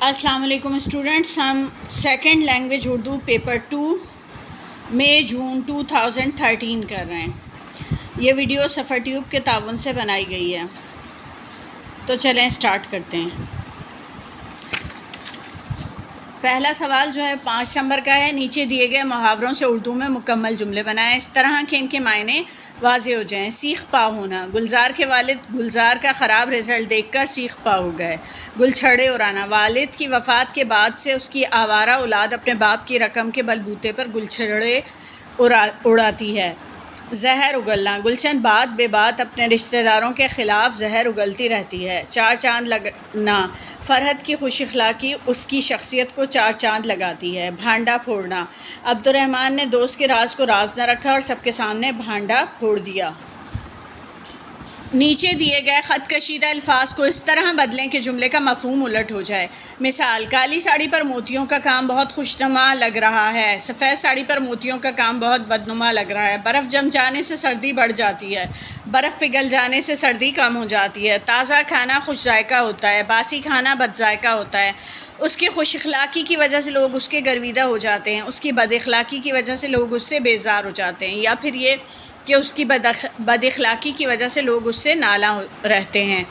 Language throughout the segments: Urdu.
السلام علیکم اسٹوڈنٹس، ہم سیکنڈ لینگویج اردو پیپر 2 مئی جون 2013 کر رہے ہیں۔ یہ ویڈیو سفر ٹیوب کے تعاون سے بنائی گئی ہے، تو چلیں اسٹارٹ کرتے ہیں۔ پہلا سوال جو ہے 5 نمبر کا ہے۔ نیچے دیے گئے محاوروں سے اردو میں مکمل جملے بنائیں اس طرح کہ ان کے معنی واضح ہو جائیں۔ سیخ پا ہونا، گلزار کے والد گلزار کا خراب رزلٹ دیکھ کر سیخ پا ہو گئے۔ گل چھڑے اڑانا، والد کی وفات کے بعد سے اس کی آوارہ اولاد اپنے باپ کی رقم کے بلبوتے پر گل چھڑے اڑاتی ہے۔ زہر اگلنا، گلشن بات بے بات اپنے رشتہ داروں کے خلاف زہر اگلتی رہتی ہے۔ چار چاند لگنا، فرحت کی خوش اخلاقی اس کی شخصیت کو چار چاند لگاتی ہے۔ بھانڈا پھوڑنا، عبد الرحمن نے دوست کے راز کو راز نہ رکھا اور سب کے سامنے بھانڈا پھوڑ دیا۔ نیچے دیے گئے خط کشیدہ الفاظ کو اس طرح بدلیں کہ جملے کا مفہوم الٹ ہو جائے۔ مثال: کالی ساڑی پر موتیوں کا کام بہت خوشنما لگ رہا ہے، سفید ساڑی پر موتیوں کا کام بہت بدنما لگ رہا ہے۔ برف جم جانے سے سردی بڑھ جاتی ہے، برف پگھل جانے سے سردی کم ہو جاتی ہے۔ تازہ کھانا خوش ذائقہ ہوتا ہے، باسی کھانا بد ذائقہ ہوتا ہے۔ اس کی خوش اخلاقی کی وجہ سے لوگ اس کے گرویدہ ہو جاتے ہیں، اس کی بد اخلاقی کی وجہ سے لوگ اس سے بیزار ہو جاتے ہیں، یا پھر یہ کہ اس کی بد اخلاقی کی وجہ سے لوگ اس سے نالاں رہتے ہیں۔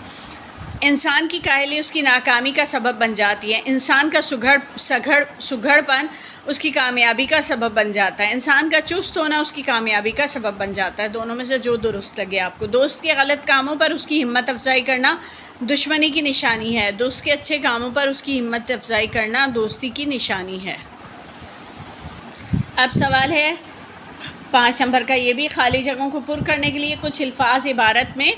انسان کی کاہلی اس کی ناکامی کا سبب بن جاتی ہے، انسان کا سگھڑ پن اس کی کامیابی کا سبب بن جاتا ہے، انسان کا چست ہونا اس کی کامیابی کا سبب بن جاتا ہے۔ دونوں میں سے جو درست لگے آپ کو۔ دوست کے غلط کاموں پر اس کی ہمت افزائی کرنا دشمنی کی نشانی ہے، دوست کے اچھے کاموں پر اس کی ہمت افزائی کرنا دوستی کی نشانی ہے۔ اب سوال ہے 5 نمبر کا، یہ بھی خالی جگہوں کو پر کرنے کے لیے کچھ الفاظ عبارت میں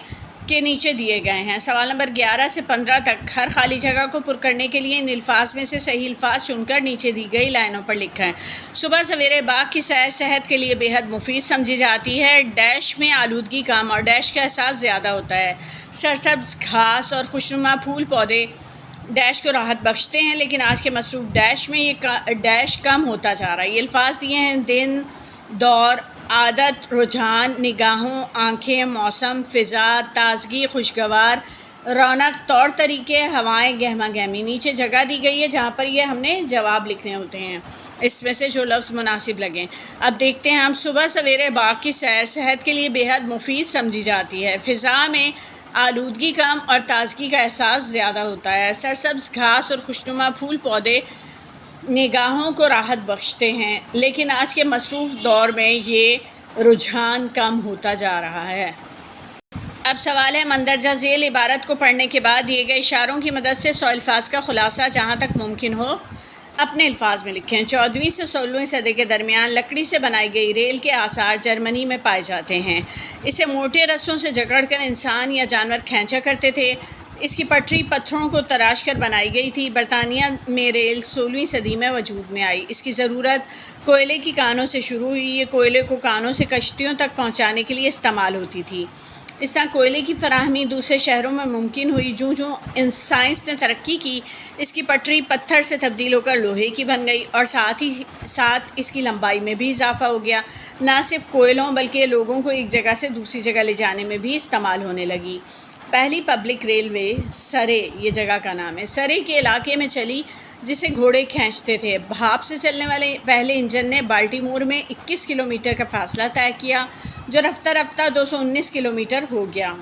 کے نیچے دیے گئے ہیں۔ سوال نمبر 11 سے 15 تک ہر خالی جگہ کو پر کرنے کے لیے ان الفاظ میں سے صحیح الفاظ چن کر نیچے دی گئی لائنوں پر لکھیں۔ صبح سویرے باغ کی سیر صحت کے لیے بے حد مفید سمجھی جاتی ہے۔ ڈیش میں آلودگی کم اور ڈیش کا احساس زیادہ ہوتا ہے۔ سرسبز گھاس اور خوشنما پھول پودے ڈیش کو راحت بخشتے ہیں، لیکن آج کے مصروف ڈیش میں یہ ڈیش کم ہوتا جا رہا ہے۔ یہ الفاظ دیے ہیں: دن، دور، عادت، رجحان، نگاہوں، آنکھیں، موسم، فضا، تازگی، خوشگوار، رونق، طور طریقے، ہوائیں، گہما گہمی۔ نیچے جگہ دی گئی ہے جہاں پر یہ ہم نے جواب لکھنے ہوتے ہیں، اس میں سے جو لفظ مناسب لگیں۔ اب دیکھتے ہیں ہم۔ صبح سویرے باغ کی سیر صحت کے لیے بے حد مفید سمجھی جاتی ہے۔ فضا میں آلودگی کم اور تازگی کا احساس زیادہ ہوتا ہے۔ سرسبز گھاس اور خوشنما پھول پودے نگاہوں کو راحت بخشتے ہیں، لیکن آج کے مصروف دور میں یہ رجحان کم ہوتا جا رہا ہے۔ اب سوال ہے مندرجہ ذیل عبارت کو پڑھنے کے بعد دیے گئے اشاروں کی مدد سے 100 الفاظ کا خلاصہ جہاں تک ممکن ہو اپنے الفاظ میں لکھیں۔ 14ویں سے 16ویں صدی کے درمیان لکڑی سے بنائی گئی ریل کے آثار جرمنی میں پائے جاتے ہیں۔ اسے موٹے رسوں سے جکڑ کر انسان یا جانور کھینچا کرتے تھے۔ اس کی پٹری پتھروں کو تراش کر بنائی گئی تھی۔ برطانیہ میں ریل 16ویں صدی میں وجود میں آئی۔ اس کی ضرورت کوئلے کی کانوں سے شروع ہوئی۔ یہ کوئلے کو کانوں سے کشتیوں تک پہنچانے کے لیے استعمال ہوتی تھی۔ اس طرح کوئلے کی فراہمی دوسرے شہروں میں ممکن ہوئی۔ جوں سائنس نے ترقی کی، اس کی پٹری پتھر سے تبدیل ہو کر لوہے کی بن گئی، اور ساتھ ہی ساتھ اس کی لمبائی میں بھی اضافہ ہو گیا۔ نہ صرف کوئلوں بلکہ لوگوں کو ایک جگہ سے دوسری جگہ لے جانے میں بھی استعمال ہونے لگی۔ پہلی پبلک ریلوے سرے، یہ جگہ کا نام ہے، سرے کے علاقے میں چلی جسے گھوڑے کھینچتے تھے۔ بھاپ سے چلنے والے پہلے انجن نے بالٹیمور میں 21 کلومیٹر کا فاصلہ طے کیا، جو رفتہ رفتہ 219 کلومیٹر ہو گیا۔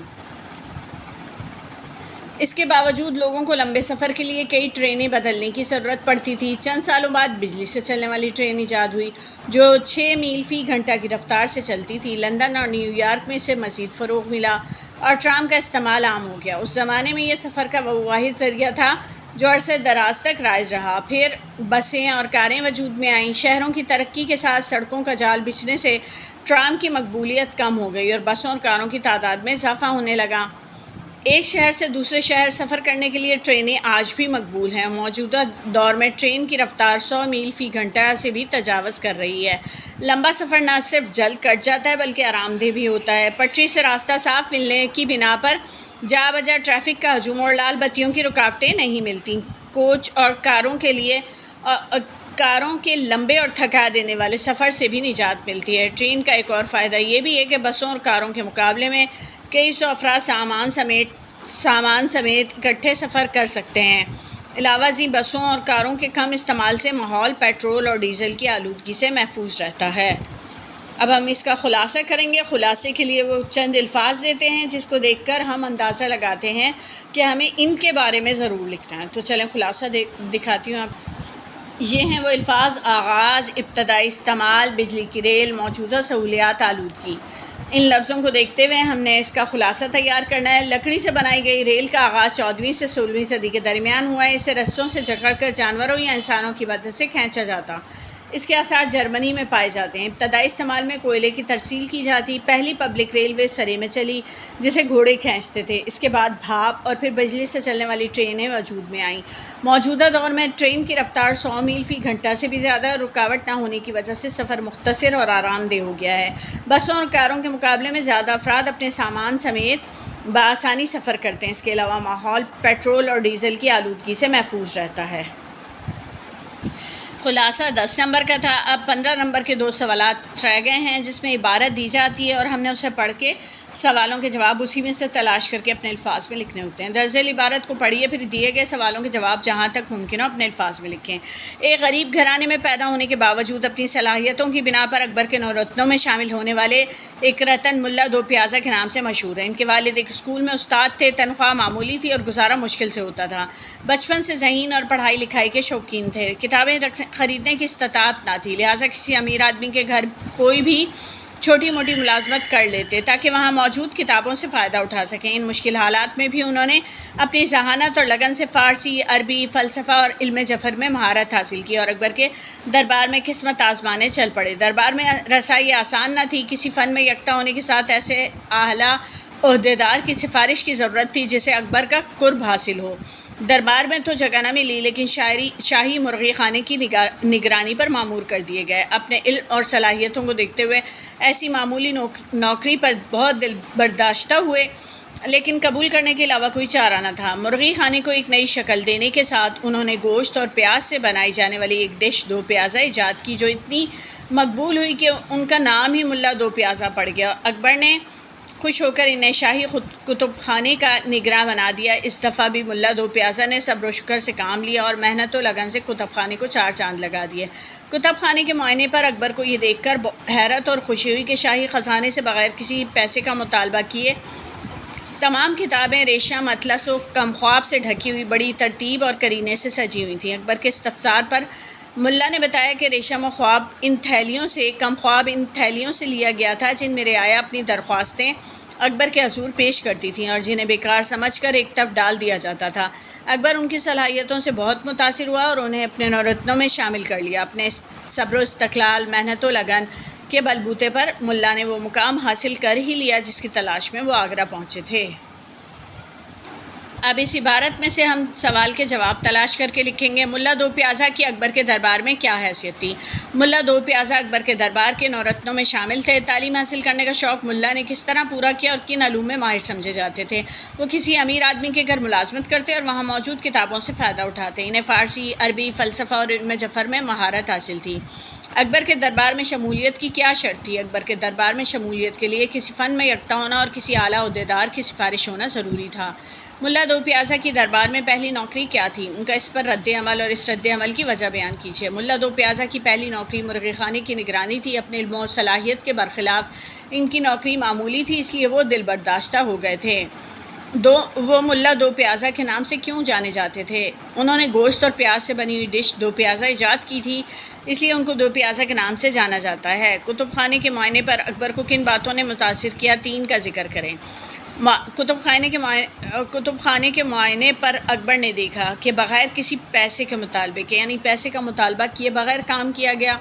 اس کے باوجود لوگوں کو لمبے سفر کے لیے کئی ٹرینیں بدلنے کی ضرورت پڑتی تھی۔ چند سالوں بعد بجلی سے چلنے والی ٹرین ایجاد ہوئی جو 6 میل فی گھنٹہ کی رفتار سے چلتی تھی۔ لندن اور نیو یارک میں اسے مزید فروغ ملا اور ٹرام کا استعمال عام ہو گیا۔ اس زمانے میں یہ سفر کا وہ واحد ذریعہ تھا جو عرصہ دراز تک رائج رہا۔ پھر بسیں اور کاریں وجود میں آئیں۔ شہروں کی ترقی کے ساتھ سڑکوں کا جال بچھنے سے ٹرام کی مقبولیت کم ہو گئی اور بسوں اور کاروں کی تعداد میں اضافہ ہونے لگا۔ ایک شہر سے دوسرے شہر سفر کرنے کے لیے ٹرینیں آج بھی مقبول ہیں۔ موجودہ دور میں ٹرین کی رفتار 100 میل فی گھنٹہ سے بھی تجاوز کر رہی ہے۔ لمبا سفر نہ صرف جلد کٹ جاتا ہے بلکہ آرام دہ بھی ہوتا ہے۔ پٹری سے راستہ صاف ملنے کی بنا پر جا بجا ٹریفک کا ہجوم اور لال بتیوں کی رکاوٹیں نہیں ملتی۔ کوچ اور کاروں کے لمبے اور تھکا دینے والے سفر سے بھی نجات ملتی ہے۔ ٹرین کا ایک اور فائدہ یہ بھی ہے کہ بسوں اور کاروں کے مقابلے میں کئی سو افراد سامان سمیت اکٹھے سفر کر سکتے ہیں۔ علاوہ ازیں بسوں اور کاروں کے کم استعمال سے ماحول پیٹرول اور ڈیزل کی آلودگی سے محفوظ رہتا ہے۔ اب ہم اس کا خلاصہ کریں گے۔ خلاصے کے لیے وہ چند الفاظ دیتے ہیں جس کو دیکھ کر ہم اندازہ لگاتے ہیں کہ ہمیں ان کے بارے میں ضرور لکھنا ہے۔ تو چلیں خلاصہ دکھاتی ہوں آپ۔ یہ ہیں وہ الفاظ: آغاز، ابتدائی استعمال، بجلی کی ریل، موجودہ سہولیات، آلودگی۔ ان لفظوں کو دیکھتے ہوئے ہم نے اس کا خلاصہ تیار کرنا ہے۔ لکڑی سے بنائی گئی ریل کا آغاز 14ویں سے 16ویں صدی کے درمیان ہوا ہے۔ اسے رسوں سے جکڑ کر جانوروں یا انسانوں کی مدد سے کھینچا جاتا۔ اس کے آثار جرمنی میں پائے جاتے ہیں۔ ابتدائی استعمال میں کوئلے کی ترسیل کی جاتی۔ پہلی پبلک ریلوے سرے میں چلی جسے گھوڑے کھینچتے تھے۔ اس کے بعد بھاپ اور پھر بجلی سے چلنے والی ٹرینیں وجود میں آئیں۔ موجودہ دور میں ٹرین کی رفتار 100 میل فی گھنٹہ سے بھی زیادہ ہے اور رکاوٹ نہ ہونے کی وجہ سے سفر مختصر اور آرام دہ ہو گیا ہے۔ بسوں اور کاروں کے مقابلے میں زیادہ افراد اپنے سامان سمیت بآسانی سفر کرتے ہیں۔ اس کے علاوہ ماحول پیٹرول اور ڈیزل کی آلودگی سے محفوظ رہتا ہے۔ خلاصہ 10 نمبر کا تھا۔ اب 15 نمبر کے 2 سوالات رہ گئے ہیں جس میں عبارت دی جاتی ہے اور ہم نے اسے پڑھ کے سوالوں کے جواب اسی میں سے تلاش کر کے اپنے الفاظ میں لکھنے ہوتے ہیں۔ درجل عبارت کو پڑھیے، پھر دیے گئے سوالوں کے جواب جہاں تک ممکن ہو اپنے الفاظ میں لکھیں۔ ایک غریب گھرانے میں پیدا ہونے کے باوجود اپنی صلاحیتوں کی بنا پر اکبر کے 9 رتنوں میں شامل ہونے والے ایک رتن ملا دو پیازا کے نام سے مشہور ہیں۔ ان کے والد ایک اسکول میں استاد تھے۔ تنخواہ معمولی تھی اور گزارا مشکل سے ہوتا تھا۔ بچپن سے ذہین اور پڑھائی لکھائی کے شوقین تھے۔ کتابیں خریدنے کی استطاعت نہ تھی، لہٰذا کسی امیر آدمی کے گھر کوئی بھی چھوٹی موٹی ملازمت کر لیتے تاکہ وہاں موجود کتابوں سے فائدہ اٹھا سکیں۔ ان مشکل حالات میں بھی انہوں نے اپنی ذہانت اور لگن سے فارسی، عربی، فلسفہ اور علم جفر میں مہارت حاصل کی اور اکبر کے دربار میں قسمت آزمانے چل پڑے۔ دربار میں رسائی آسان نہ تھی۔ کسی فن میں یکتا ہونے کے ساتھ ایسے اعلیٰ عہدیدار کی سفارش کی ضرورت تھی جسے اکبر کا قرب حاصل ہو۔ دربار میں تو جگہ نہ ملی، لیکن شاہی مرغی خانے کی نگرانی پر مامور کر دیے گئے۔ اپنے علم اور صلاحیتوں کو دیکھتے ہوئے ایسی معمولی نوکری پر بہت دل برداشتہ ہوئے، لیکن قبول کرنے کے علاوہ کوئی چارہ نہ تھا۔ مرغی خانے کو ایک نئی شکل دینے کے ساتھ انہوں نے گوشت اور پیاز سے بنائی جانے والی ایک ڈش دو پیازا ایجاد کی، جو اتنی مقبول ہوئی کہ ان کا نام ہی ملا دو پیازا پڑ گیا۔ اکبر نے خوش ہو کر انہیں شاہی کتب خانے کا نگراں بنا دیا۔ اس دفعہ بھی ملا دو پیازا نے صبر و شکر سے کام لیا اور محنت و لگن سے کتب خانے کو 4 چاند لگا دیے۔ کتب خانے کے معائنے پر اکبر کو یہ دیکھ کر حیرت اور خوشی ہوئی کہ شاہی خزانے سے بغیر کسی پیسے کا مطالبہ کیے تمام کتابیں ریشم، اطلس و کمخواب سے ڈھکی ہوئی بڑی ترتیب اور کرینے سے سجی ہوئی تھیں۔ اکبر کے استفسار پر ملا نے بتایا کہ ریشم و خواب کم خواب ان تھیلیوں سے لیا گیا تھا جن میں رعایا اپنی درخواستیں اکبر کے حضور پیش کرتی تھیں اور جنہیں بیکار سمجھ کر ایک طرف ڈال دیا جاتا تھا۔ اکبر ان کی صلاحیتوں سے بہت متاثر ہوا اور انہیں اپنے 9 رتنوں میں شامل کر لیا۔ اپنے صبر و استقلال، محنت و لگن کے بلبوتے پر ملا نے وہ مقام حاصل کر ہی لیا جس کی تلاش میں وہ آگرہ پہنچے تھے۔ اب اس عبارت میں سے ہم سوال کے جواب تلاش کر کے لکھیں گے۔ ملا دو پیازا کی اکبر کے دربار میں کیا حیثیت تھی؟ ملا دو پیازا اکبر کے دربار کے 9 رتنوں میں شامل تھے۔ تعلیم حاصل کرنے کا شوق ملا نے کس طرح پورا کیا اور کن علوم میں ماہر سمجھے جاتے تھے؟ وہ کسی امیر آدمی کے گھر ملازمت کرتے اور وہاں موجود کتابوں سے فائدہ اٹھاتے۔ انہیں فارسی، عربی، فلسفہ اور علم جفر میں مہارت حاصل تھی۔ اکبر کے دربار میں شمولیت کی کیا شرط تھی؟ اکبر کے دربار میں شمولیت کے لیے کسی فن میں یکتا ہونا اور کسی اعلیٰ عہدیدار کی سفارش ہونا ضروری تھا۔ ملا دو پیازا کی دربار میں پہلی نوکری کیا تھی؟ ان کا اس پر رد عمل اور اس رد عمل کی وجہ بیان کیجیے۔ ملا دو پیازا کی پہلی نوکری مرغی خانے کی نگرانی تھی۔ اپنے علم و صلاحیت کے برخلاف ان کی نوکری معمولی تھی، اس لیے وہ دل برداشتہ ہو گئے تھے۔ وہ ملا دو پیازا کے نام سے کیوں جانے جاتے تھے؟ انہوں نے گوشت اور پیاز سے بنی ہوئی ڈش دو پیازا ایجاد کی تھی، اس لیے ان کو دو پیازا کے نام سے جانا جاتا ہے۔ کتب خانے کے معائنے پر اکبر کو کن باتوں نے متاثر کیا؟ 3 کا ذکر کریں۔ کتب خانے کے معائنے پر اکبر نے دیکھا کہ بغیر کسی پیسے کے مطالبے کے، یعنی پیسے کا مطالبہ کیے بغیر کام کیا گیا۔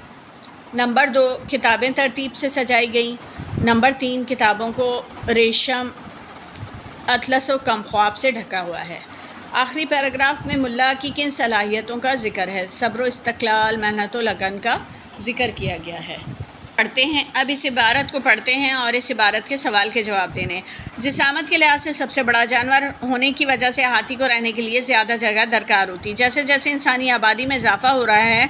نمبر 2، کتابیں ترتیب سے سجائی گئیں۔ نمبر 3، کتابوں کو ریشم، اطلس و کم خواب سے ڈھکا ہوا ہے۔ آخری پیراگراف میں ملا کی کن صلاحیتوں کا ذکر ہے؟ صبر و استقلال، محنت و لگن کا ذکر کیا گیا ہے۔ پڑھتے ہیں، اب اس عبارت کو پڑھتے ہیں اور اس عبارت کے سوال کے جواب دینے۔ جسامت کے لحاظ سے سب سے بڑا جانور ہونے کی وجہ سے ہاتھی کو رہنے کے لیے زیادہ جگہ درکار ہوتی۔ جیسے جیسے انسانی آبادی میں اضافہ ہو رہا ہے،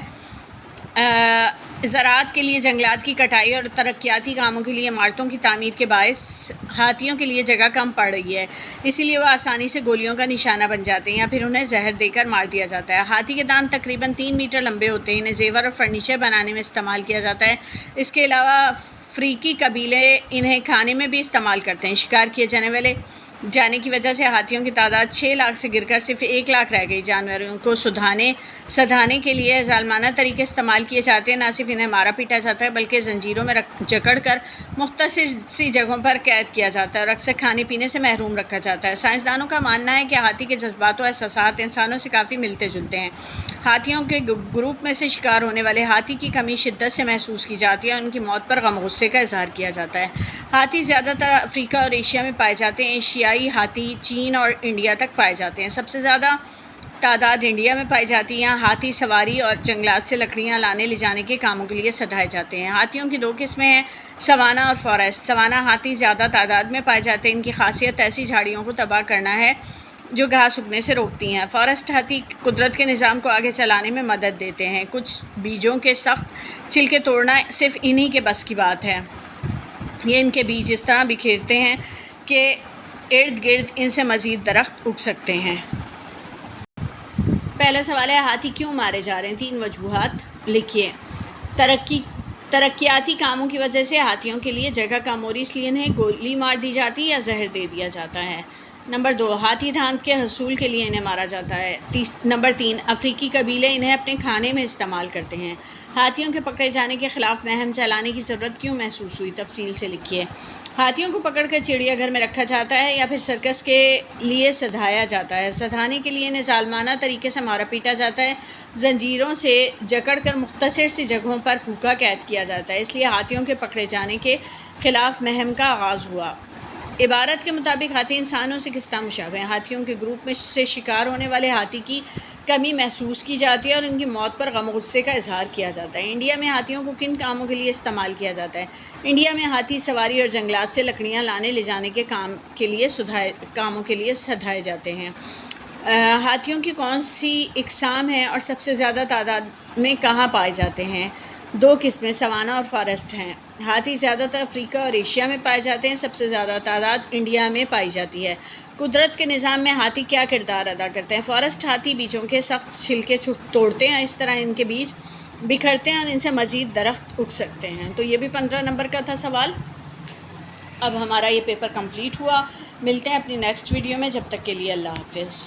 زراعت کے لیے جنگلات کی کٹائی اور ترقیاتی کاموں کے لیے عمارتوں کی تعمیر کے باعث ہاتھیوں کے لیے جگہ کم پڑ رہی ہے، اسی لیے وہ آسانی سے گولیوں کا نشانہ بن جاتے ہیں یا پھر انہیں زہر دے کر مار دیا جاتا ہے۔ ہاتھی کے دانت تقریباً 3 میٹر لمبے ہوتے ہیں، انہیں زیور اور فرنیچر بنانے میں استعمال کیا جاتا ہے۔ اس کے علاوہ افریقی قبیلے انہیں کھانے میں بھی استعمال کرتے ہیں۔ شکار کیے جانے کی وجہ سے ہاتھیوں کی تعداد 6 لاکھ سے گر کر صرف 1 لاکھ رہ گئی۔ جانوروں کو سدھانے کے لیے ظالمانہ طریقے استعمال کیے جاتے ہیں، نہ صرف انہیں مارا پیٹا جاتا ہے بلکہ زنجیروں میں جکڑ کر مختصر سی جگہوں پر قید کیا جاتا ہے اور اکثر کھانے پینے سے محروم رکھا جاتا ہے۔ سائنسدانوں کا ماننا ہے کہ ہاتھی کے جذبات و احساسات انسانوں سے کافی ملتے جلتے ہیں۔ ہاتھیوں کے گروپ میں سے شکار ہونے والے ہاتھی کی کمی شدت سے محسوس کی جاتی ہے اور ان کی موت پر غم و غصے کا اظہار کیا جاتا ہے۔ ہاتھی زیادہ تر افریقہ اور ایشیا میں پائے جاتے ہیں۔ ایشیائی ہاتھی چین اور انڈیا تک پائے جاتے ہیں۔ سب سے زیادہ تعداد انڈیا میں پائی جاتی ہے۔ یہاں ہاتھی سواری اور جنگلات سے لکڑیاں لانے لے جانے کے کاموں کے لیے سدھائے جاتے ہیں۔ ہاتھیوں کی 2 قسمیں ہیں، سوانا اور فارسٹ۔ سوانا ہاتھی زیادہ تعداد میں پائے جاتے ہیں، ان کی خاصیت ایسی جھاڑیوں کو تباہ کرنا ہے جو گھاس اگنے سے روکتی ہیں۔ فارسٹ ہاتھی قدرت کے نظام کو آگے چلانے میں مدد دیتے ہیں۔ کچھ بیجوں کے سخت چھلکے توڑنا صرف انہی کے بس کی بات ہے۔ یہ ان کے بیج اس طرح بکھیرتے ہیں کہ ارد گرد ان سے مزید درخت اگ سکتے ہیں۔ پہلا سوال ہے، ہاتھی کیوں مارے جا رہے ہیں؟ 3 وجوہات لکھیے۔ ترقیاتی کاموں کی وجہ سے ہاتھیوں کے لیے جگہ کم ہو رہی، اس لیے انہیں گولی مار دی جاتی ہے یا زہر دے دیا جاتا ہے۔ نمبر 2، ہاتھی دانت کے حصول کے لیے انہیں مارا جاتا ہے۔ نمبر 3، افریقی قبیلے انہیں اپنے کھانے میں استعمال کرتے ہیں۔ ہاتھیوں کے پکڑے جانے کے خلاف مہم چلانے کی ضرورت کیوں محسوس ہوئی؟ تفصیل سے لکھیے۔ ہاتھیوں کو پکڑ کر چڑیا گھر میں رکھا جاتا ہے یا پھر سرکس کے لیے سدھایا جاتا ہے۔ سدھانے کے لیے انہیں ظالمانہ طریقے سے مارا پیٹا جاتا ہے، زنجیروں سے جکڑ کر مختصر سی جگہوں پر پھوکا قید کیا جاتا ہے، اس لیے ہاتھیوں کے پکڑے جانے کے خلاف مہم کا آغاز ہوا۔ عبارت کے مطابق ہاتھی انسانوں سے کس طرح مشابہ ہیں؟ ہاتھیوں کے گروپ میں سے شکار ہونے والے ہاتھی کی کمی محسوس کی جاتی ہے اور ان کی موت پر غم و غصے کا اظہار کیا جاتا ہے۔ انڈیا میں ہاتھیوں کو کن کاموں کے لیے استعمال کیا جاتا ہے؟ انڈیا میں ہاتھی سواری اور جنگلات سے لکڑیاں لانے لے جانے کے کاموں کے لیے سدھائے جاتے ہیں۔ ہاتھیوں کی کون سی اقسام ہیں اور سب سے زیادہ تعداد میں کہاں پائے جاتے ہیں؟ 2 قسمیں، سوانا اور فارسٹ ہیں۔ ہاتھی زیادہ تر افریقہ اور ایشیا میں پائے جاتے ہیں، سب سے زیادہ تعداد انڈیا میں پائی جاتی ہے۔ قدرت کے نظام میں ہاتھی کیا کردار ادا کرتے ہیں؟ فارسٹ ہاتھی بیجوں کے سخت چھلکے توڑتے ہیں، اس طرح ان کے بیج بکھرتے ہیں اور ان سے مزید درخت اگ سکتے ہیں۔ تو یہ بھی 15 نمبر کا تھا سوال۔ اب ہمارا یہ پیپر کمپلیٹ ہوا۔ ملتے ہیں اپنی نیکسٹ ویڈیو میں، جب تک کے لیے اللہ حافظ۔